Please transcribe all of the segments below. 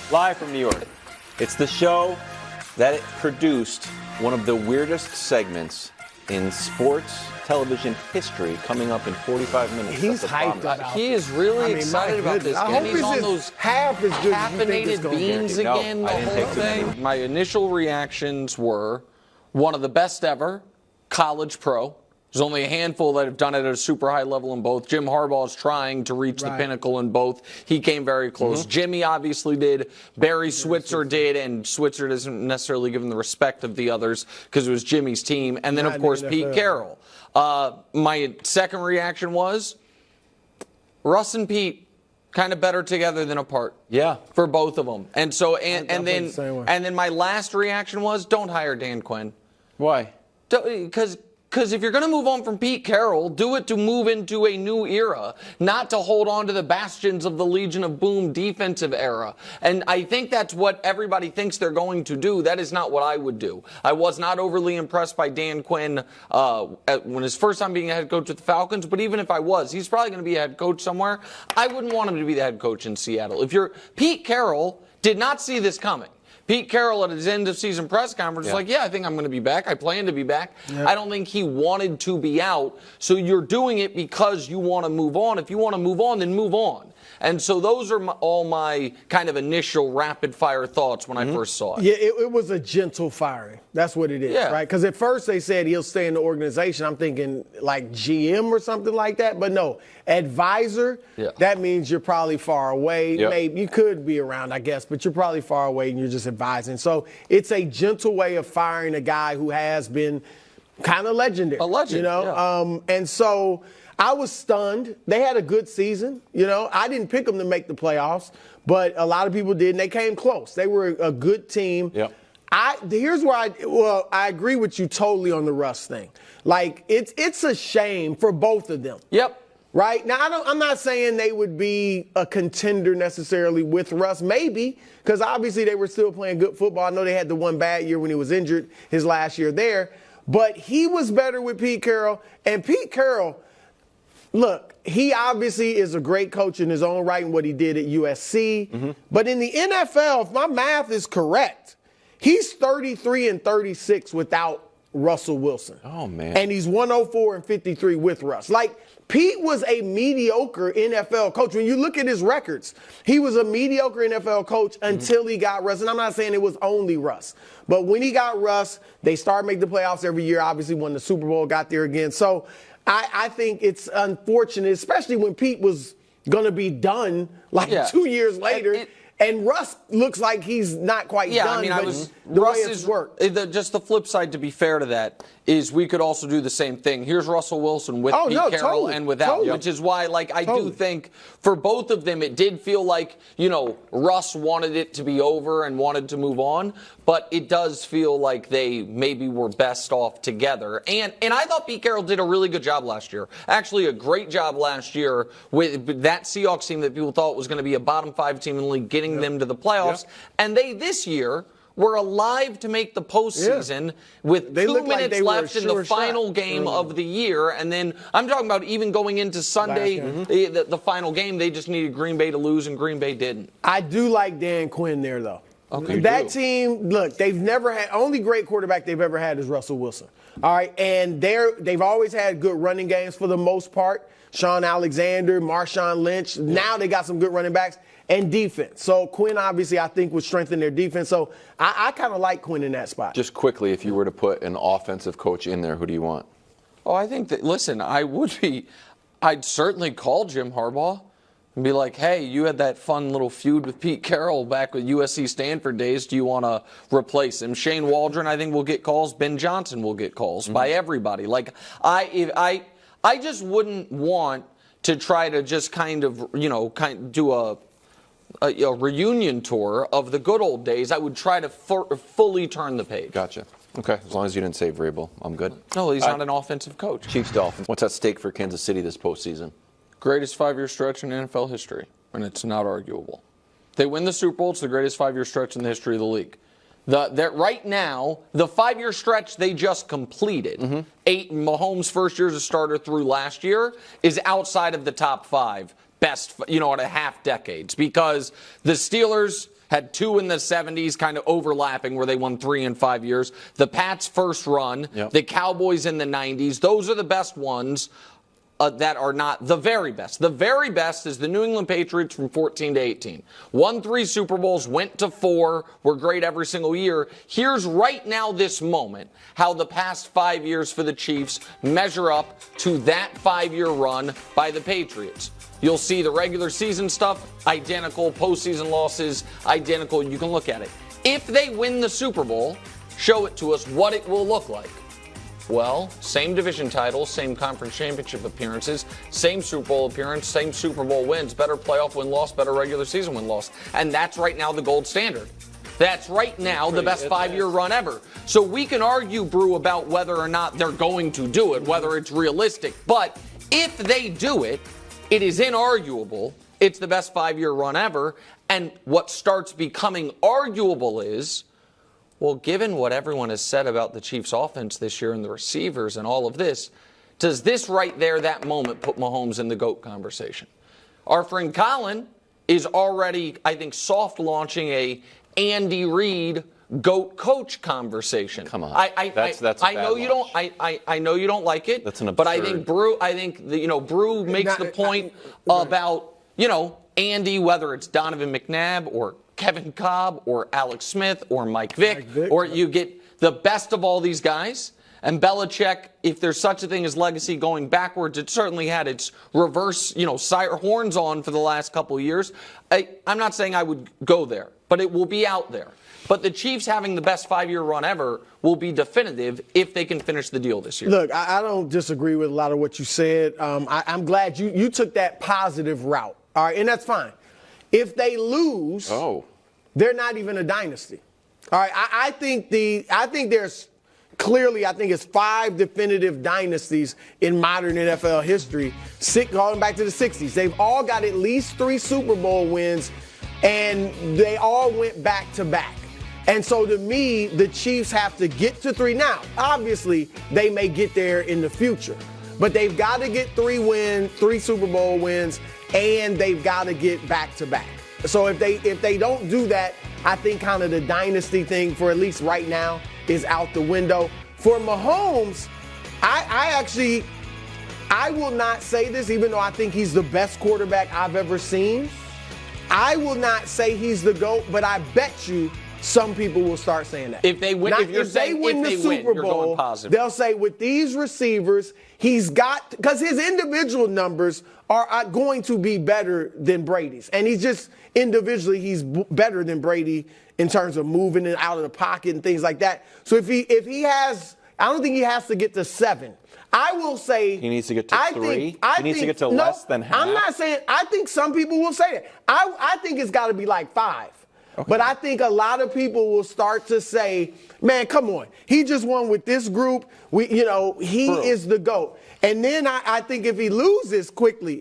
Live from New York. It's the show that produced one of the weirdest segments in sports television history, coming up in 45 minutes. He's hyped about He is really excited about this game. He's on those half as good caffeinated beans again, the whole thing. My initial reactions were one of the best ever, college pro. There's only a handful that have done it at a super high level in both. Jim Harbaugh is trying to reach the pinnacle in both. He came very close. Jimmy obviously did. Barry Switzer did, and Switzer doesn't necessarily give him the respect of the others because it was Jimmy's team. And then, of course, Pete Carroll. My second reaction was Russ and Pete kind of better together than apart. Yeah. For both of them. And so, and then my last reaction was don't hire Dan Quinn. Why? Because if you're going to move on from Pete Carroll, do it to move into a new era, not to hold on to the bastions of the Legion of Boom defensive era. And I think that's what everybody thinks they're going to do. That is not what I would do. I was not overly impressed by Dan Quinn when his first time being a head coach with the Falcons, but even if I was, he's probably going to be a head coach somewhere. I wouldn't want him to be the head coach in Seattle. Pete Carroll did not see this coming. Pete Carroll at his end-of-season press conference was like, I think I'm going to be back. I plan to be back. I don't think he wanted to be out. So you're doing it because you want to move on. If you want to move on, then move on. And so those are all my kind of initial rapid-fire thoughts when I first saw it. Yeah, it was a gentle firing. That's what it is, right? Because at first they said he'll stay in the organization. I'm thinking like GM or something like that. But no, advisor, that means you're probably far away. Maybe you could be around, I guess, but you're probably far away and you're just advising. So it's a gentle way of firing a guy who has been kind of legendary. A legend, you know? And so I was stunned. They had a good season. You know, I didn't pick them to make the playoffs, but a lot of people did, and they came close. They were a good team. Here's where I agree with you totally on the Russ thing. Like, it's a shame for both of them. Right? Now, I'm not saying they would be a contender necessarily with Russ. Maybe, because obviously they were still playing good football. I know they had the one bad year when he was injured his last year there. But he was better with Pete Carroll. And Pete Carroll, look, he obviously is a great coach in his own right in what he did at USC. But in the NFL, if my math is correct, he's 33-36 without Russell Wilson. Oh, man. And he's 104-53 with Russ. Like, Pete was a mediocre NFL coach. When you look at his records, he was a mediocre NFL coach until he got Russ. And I'm not saying it was only Russ. But when he got Russ, they started making the playoffs every year, obviously won the Super Bowl, got there again. So I think it's unfortunate, especially when Pete was going to be done like 2 years later. And Russ looks like he's not quite done. I mean, just the flip side, to be fair to that, is we could also do the same thing. Here's Russell Wilson with Pete Carroll and without, which is why, I do think for both of them, it did feel like, Russ wanted it to be over and wanted to move on, but it does feel like they maybe were best off together. And I thought Pete Carroll did a really good job last year. Actually, a great job last year with that Seahawks team that people thought was going to be a bottom 5 team in the league, getting them to the playoffs. And they, this year, were alive to make the postseason with 2 minutes left in the final game of the year. And then I'm talking about even going into Sunday, the final game, they just needed Green Bay to lose, and Green Bay didn't. I do like Dan Quinn there, though. Okay. That team, look, they've never had, only great quarterback they've ever had is Russell Wilson. All right, and they've always had good running games for the most part. Sean Alexander, Marshawn Lynch. Now they got some good running backs. And defense. So Quinn, obviously, I think would strengthen their defense. So I kind of like Quinn in that spot. Just quickly, if you were to put an offensive coach in there, who do you want? Oh, I think that, listen, I'd certainly call Jim Harbaugh and be like, hey, you had that fun little feud with Pete Carroll back with USC Stanford days. Do you want to replace him? Shane Waldron, I think, will get calls. Ben Johnson will get calls by everybody. Like, I just wouldn't want to try to just kind of do a reunion tour of the good old days. I would try to fully turn the page. Gotcha. Okay, as long as you didn't say Vrabel, I'm good. No, he's not an offensive coach. Chiefs, Dolphins. What's at stake for Kansas City this postseason? Greatest 5-year stretch in NFL history, and it's not arguable. They win the Super Bowl, it's the greatest 5-year stretch in the history of the league. Right now, the 5-year stretch they just completed, Mahomes' first year as a starter through last year, is outside of the top 5 best, in a half decades, because the Steelers had 2 in the 70s, kind of overlapping, where they won 3 in 5 years. The Pats' first run, the Cowboys in the 90s. Those are the best ones that are not the very best. The very best is the New England Patriots from 14 to 18. Won 3 Super Bowls, went to 4, were great every single year. Here's right now, this moment, how the past 5 years for the Chiefs measure up to that 5-year run by the Patriots. You'll see the regular season stuff, identical. Postseason losses, identical. You can look at it. If they win the Super Bowl, show it to us what it will look like. Well, same division titles, same conference championship appearances, same Super Bowl appearance, same Super Bowl wins, better playoff win-loss, better regular season win-loss. And that's right now the gold standard. That's right now the best 5-year run ever. So we can argue, Brew, about whether or not they're going to do it, whether it's realistic. But if they do it, it is inarguable. It's the best 5-year run ever. And what starts becoming arguable is, well, given what everyone has said about the Chiefs' offense this year and the receivers and all of this, does this right there, that moment, put Mahomes in the GOAT conversation? Our friend Colin is already, I think, soft launching a Andy Reid GOAT coach conversation. Come on, that's I know you don't. I know you don't like it. That's an absurd. But I think Brew makes the point about Andy, whether it's Donovan McNabb or Kevin Cobb or Alex Smith or Mike Vick, or you get the best of all these guys. And Belichick, if there's such a thing as legacy going backwards, it certainly had its reverse, horns on for the last couple of years. I'm not saying I would go there, but it will be out there. But the Chiefs having the best 5-year run ever will be definitive if they can finish the deal this year. Look, I don't disagree with a lot of what you said. I'm glad you took that positive route. All right, and that's fine. If they lose, they're not even a dynasty. All right, I think there's clearly, it's 5 definitive dynasties in modern NFL history, going back to the 60s. They've all got at least 3 Super Bowl wins, and they all went back to back. And so to me, the Chiefs have to get to 3. Now, obviously, they may get there in the future, but they've got to get 3 Super Bowl wins, and they've got to get back to back. So if they don't do that, I think kind of the dynasty thing, for at least right now, is out the window. For Mahomes, I will not say this, even though I think he's the best quarterback I've ever seen. I will not say he's the GOAT, but I bet you some people will start saying that. If they win, if they win the Super Bowl, they'll say with these receivers, he's got, because his individual numbers are going to be better than Brady's. And he's just, individually, he's better than Brady in terms of moving it out of the pocket and things like that. So if he has, I don't think he has to get to 7. I will say he needs to get to 3. He needs to get to less than half. I'm not saying, I think some people will say that. I think it's got to be like 5. Okay. But I think a lot of people will start to say, man, come on. He just won with this group. He is the GOAT. And then I think if he loses quickly,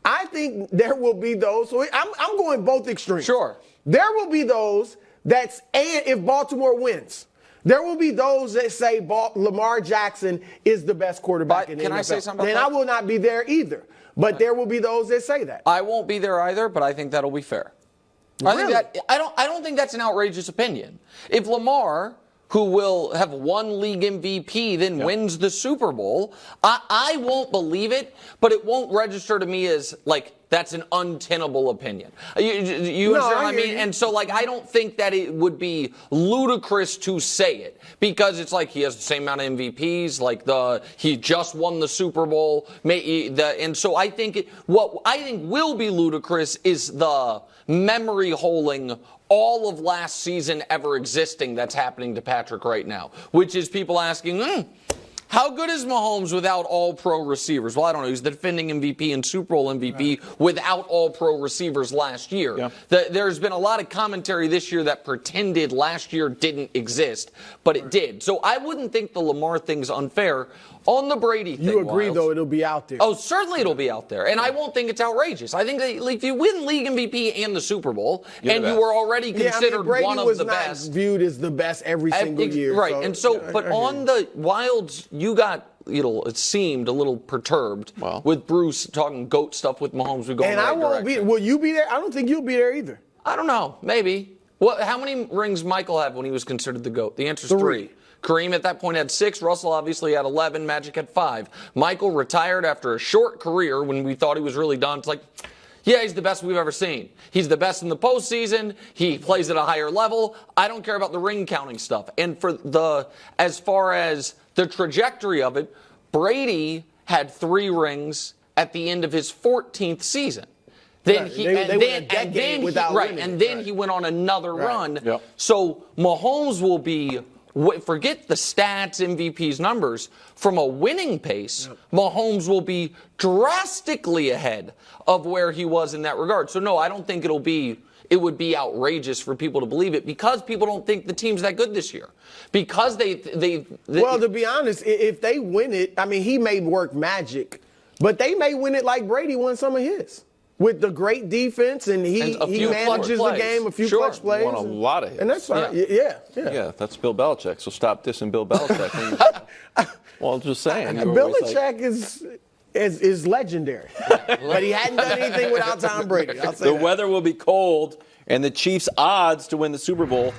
I think there will be those. So I'm going both extremes. Sure. There will be those and if Baltimore wins, there will be those that say Lamar Jackson is the best quarterback in the NFL. Can I say something about that? And I will not be there either. But there will be those that say that. I won't be there either, but I think that'll be fair. Really? I don't think that's an outrageous opinion. If Lamar, who will have won league MVP, then wins the Super Bowl, I won't believe it, but it won't register to me as like that's an untenable opinion. You understand what I mean? And so I don't think that it would be ludicrous to say it, because it's like he has the same amount of MVPs, he just won the Super Bowl, and so I think what I think will be ludicrous is the memory holding all of last season ever existing that's happening to Patrick right now, which is people asking, how good is Mahomes without all-pro receivers? Well, I don't know. He's the defending MVP and Super Bowl MVP without all-pro receivers last year. Yeah. There's been a lot of commentary this year that pretended last year didn't exist, but it did. So I wouldn't think the Lamar thing's unfair. On the Brady thing, you agree, though, it'll be out there. Oh, certainly it'll be out there. And I won't think it's outrageous. I think that if you win league MVP and the Super Bowl, and you were already considered one of the best. Brady was not viewed as the best every single year. Right. But on the Wildes, you got, it seemed a little perturbed with Bruce talking GOAT stuff with Mahomes. And I won't be. Will you be there? I don't think you'll be there either. I don't know. Maybe. How many rings Michael had when he was considered the GOAT? The answer is 3. Kareem at that point had 6. Russell obviously had 11. Magic had 5. Michael retired after a short career when we thought he was really done. It's like, yeah, he's the best we've ever seen. He's the best in the postseason. He plays at a higher level. I don't care about the ring counting stuff. And as far as the trajectory of it, Brady had 3 rings at the end of his 14th season. Then he went on another run. Yep. So Mahomes will be, forget the stats, MVPs, numbers. From a winning pace, Mahomes will be drastically ahead of where he was in that regard. So no, I don't think it would be outrageous for people to believe it, because people don't think the team's that good this year. Because well, to be honest, if they win it, I mean, he may work magic, but they may win it like Brady won some of his. With the great defense, and he manages the game, a few clutch plays. Won a lot of hits. And that's fine. Yeah, that's Bill Belichick, so stop dissing Bill Belichick. Well, just saying. Belichick is legendary. But he hadn't done anything without Tom Brady. The weather will be cold, and the Chiefs' odds to win the Super Bowl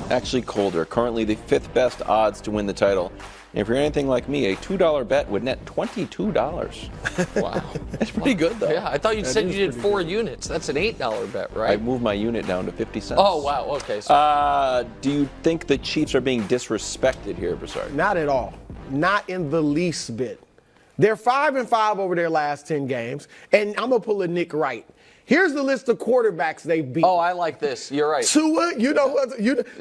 actually colder. Currently the 5th best odds to win the title. And if you're anything like me, a $2 bet would net $22. Wow. That's pretty good, though. Yeah, I thought you said you did 4 units. That's an $8 bet, right? I moved my unit down to 50 cents. Oh, wow. Okay. So. Do you think the Chiefs are being disrespected here, Broussard? Not at all. Not in the least bit. They're 5-5 over their last 10 games. And I'm going to pull a Nick Wright. Here's the list of quarterbacks they beat. Oh, I like this. You're right. Tua,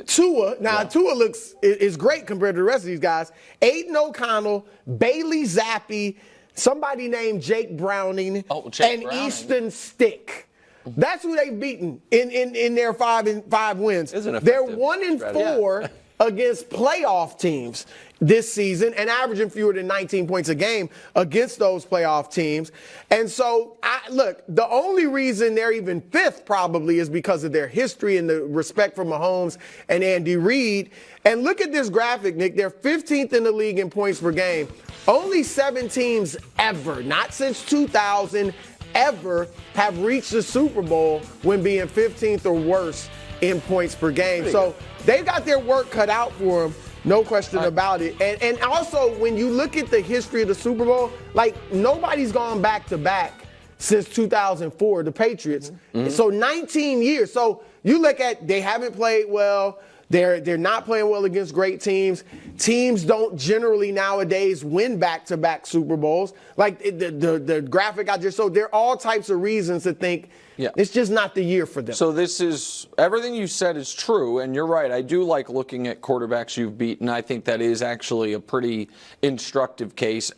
Tua. Now, Tua is great compared to the rest of these guys. Aiden O'Connell, Bailey Zappi, somebody named Jake Browning, and Easton Stick. That's who they've beaten in their 5 wins. They're 1-4 against playoff teams this season and averaging fewer than 19 points a game against those playoff teams. And so, look, the only reason they're even 5th probably is because of their history and the respect for Mahomes and Andy Reid. And look at this graphic, Nick. They're 15th in the league in points per game. Only 7 teams ever, not since 2000, ever have reached the Super Bowl when being 15th or worse in points per game. So they've got their work cut out for them. No question about it. And also, when you look at the history of the Super Bowl, like, nobody's gone back-to-back since 2004, the Patriots. Mm-hmm. So 19 years. So you look at, they haven't played well. They're not playing well against great teams. Teams don't generally nowadays win back-to-back Super Bowls. Like the graphic I just showed, there are all types of reasons to think it's just not the year for them. So this is, everything you said is true, and you're right. I do like looking at quarterbacks you've beaten. I think that is actually a pretty instructive case.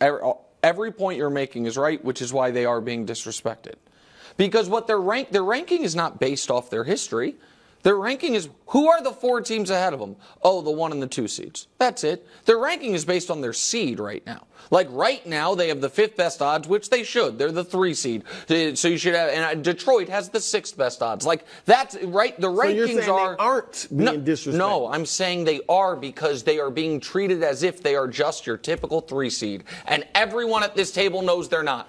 Every point you're making is right, which is why they are being disrespected. Because what their ranking is not based off their history. Their ranking is, who are the 4 teams ahead of them? Oh, the 1 and the 2 seeds. That's it. Their ranking is based on their seed right now. Like right now, they have the 5th best odds, which they should. They're the 3 seed. So you should have, and Detroit has the 6th best odds. Like, that's right. The rankings so you're saying they aren't being disrespected. No, I'm saying they are, because they are being treated as if they are just your typical 3 seed. And everyone at this table knows they're not.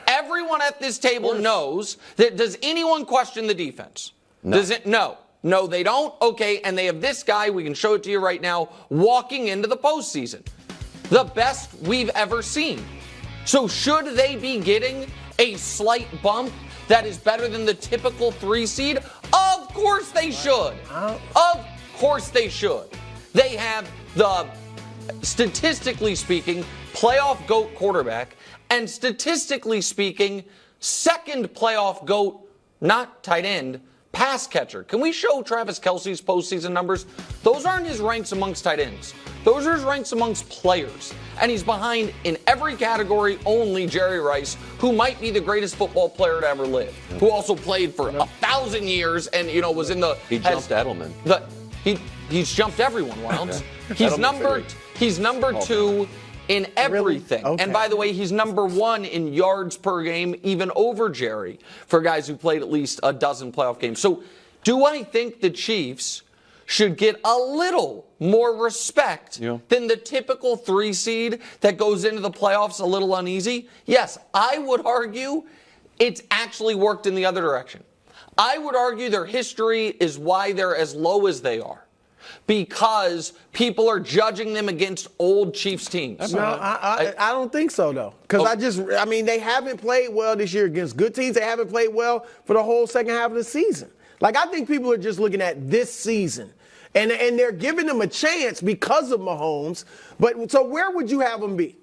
Everyone at this table knows that. Does anyone question the defense? No. Does it? No. No, they don't. Okay, and they have this guy, we can show it to you right now, walking into the postseason. The best we've ever seen. So should they be getting a slight bump that is better than the typical 3 seed? Of course they should. Of course they should. They have the, statistically speaking, playoff GOAT quarterback, and statistically speaking, second playoff GOAT, not tight end, pass catcher. Can we show Travis Kelce's postseason numbers? Those aren't his ranks amongst tight ends. Those are his ranks amongst players. And he's behind in every category only Jerry Rice, who might be the greatest football player to ever live, who also played for 1,000 years and, was in the... He jumped Edelman. He's jumped everyone, Wildes. He's number 2 in everything. Really? Okay. And by the way, he's number 1 in yards per game, even over Jerry, for guys who played at least a dozen playoff games. So do I think the Chiefs should get a little more respect than the typical 3 seed that goes into the playoffs a little uneasy? Yes, I would argue it's actually worked in the other direction. I would argue their history is why they're as low as they are. Because people are judging them against old Chiefs teams. No, I don't think so, though. Because they haven't played well this year against good teams. They haven't played well for the whole second half of the season. Like, I think people are just looking at this season. And they're giving them a chance because of Mahomes. But so where would you have them be?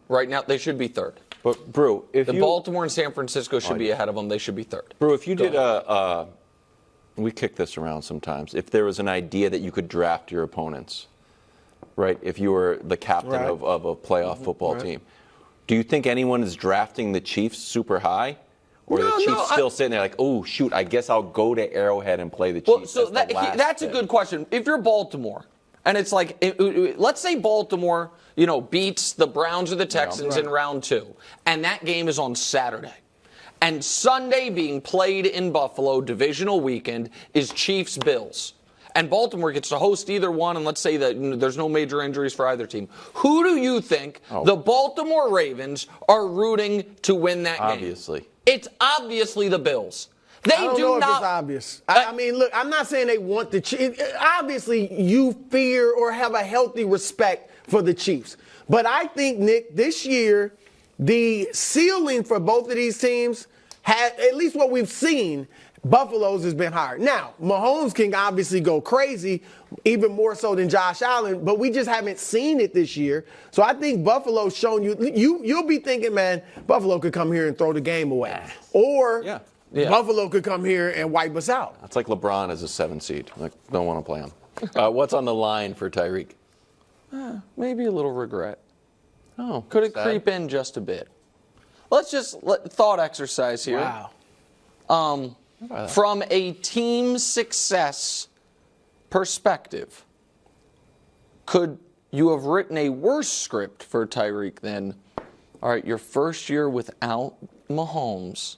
Right now, they should be third. But, Brew, Baltimore and San Francisco should be ahead of them. They should be third. Brew, if you did we kick this around sometimes. If there was an idea that you could draft your opponents, right? If you were the captain of a playoff football team, do you think anyone is drafting the Chiefs super high? Or the Chiefs still sitting there like, oh, shoot, I guess I'll go to Arrowhead and play the Chiefs? Well, so that's a good question. If you're Baltimore, and it's like, let's say Baltimore, beats the Browns or the Texans in round 2, and that game is on Saturday. And Sunday being played in Buffalo, divisional weekend, is Chiefs-Bills. And Baltimore gets to host either one, and let's say that there's no major injuries for either team. Who do you think the Baltimore Ravens are rooting to win that game? Obviously. It's obviously the Bills. I don't know if it's obvious. I mean, look, I'm not saying they want the Chiefs. Obviously, you fear or have a healthy respect for the Chiefs. But I think, Nick, this year, the ceiling for both of these teams had, at least what we've seen, Buffalo's has been higher. Now, Mahomes can obviously go crazy, even more so than Josh Allen, but we just haven't seen it this year. So I think Buffalo's shown you'll be thinking, man, Buffalo could come here and throw the game away. Or Buffalo could come here and wipe us out. That's like LeBron as a 7 seed. Like, don't want to play him. What's on the line for Tyreek? Maybe a little regret. Oh, could it creep in just a bit? Let's just thought exercise here. Wow. From a team success perspective, could you have written a worse script for Tyreek than, all right, your first year without Mahomes,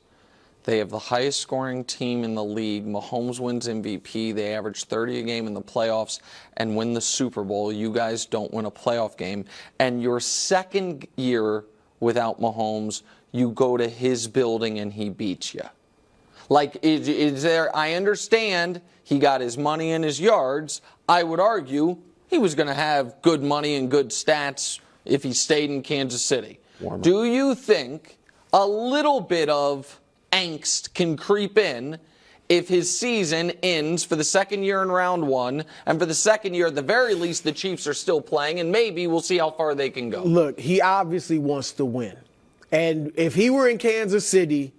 they have the highest scoring team in the league. Mahomes wins MVP. They average 30 a game in the playoffs and win the Super Bowl. You guys don't win a playoff game. And your second year without Mahomes, you go to his building and he beats you. Like, is there, I understand he got his money and his yards. I would argue he was going to have good money and good stats if he stayed in Kansas City. Do you think a little bit of angst can creep in if his season ends for the second year in round 1, and for the second year, at the very least, the Chiefs are still playing, and maybe we'll see how far they can go? Look, he obviously wants to win. And if he were in Kansas City,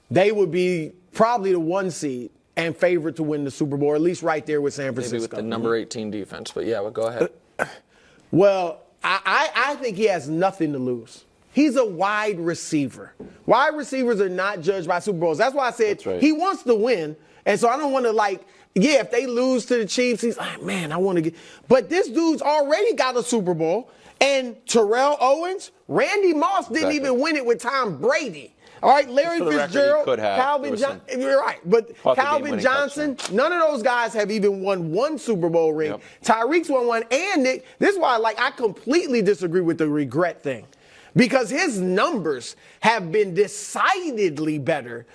they would be probably the 1 seed and favorite to win the Super Bowl, at least right there with San Francisco. Maybe with the number 18 defense, but yeah, well, go ahead. Well, I think he has nothing to lose. He's a wide receiver. Wide receivers are not judged by Super Bowls. That's why I said he wants to win. And so I don't want to if they lose to the Chiefs, he's like, man, I want to get. But this dude's already got a Super Bowl. And Terrell Owens, Randy Moss didn't even win it with Tom Brady. All right, Larry Fitzgerald, Calvin Johnson. You're right. But Calvin Johnson, none of those guys have even won 1 Super Bowl ring. Yep. Tyreek's won 1. And Nick, this is why I completely disagree with the regret thing. Because his numbers have been decidedly better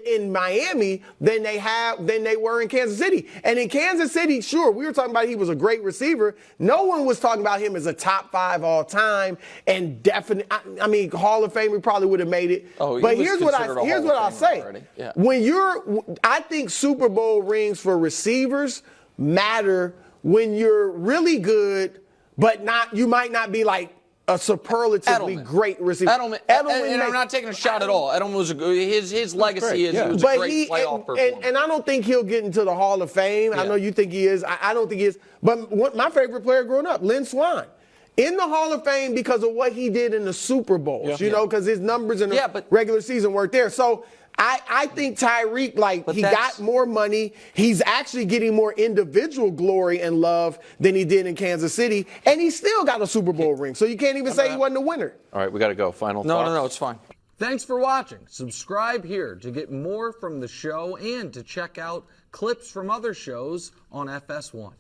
in Miami than they were in Kansas City. And in Kansas City, sure, we were talking about he was a great receiver. No one was talking about him as a top 5 all time and definite. I mean, Hall of Fame, he probably would have made it. But here's what I'll say. Yeah. I think Super Bowl rings for receivers matter when you're really good, but you might not be like a superlatively great receiver. Edelman, and I'm not taking a shot at all. Edelman was his legacy is he was a great playoff performer. And I don't think he'll get into the Hall of Fame. Yeah. I know you think he is. I don't think he is. But my favorite player growing up, Lynn Swann, in the Hall of Fame because of what he did in the Super Bowls, because his numbers in the regular season weren't there. So I think Tyreek, he got more money. He's actually getting more individual glory and love than he did in Kansas City. And he still got a Super Bowl ring. So you can't even say he wasn't a winner. All right, we got to go. Final thoughts? No, it's fine. Thanks for watching. Subscribe here to get more from the show and to check out clips from other shows on FS1.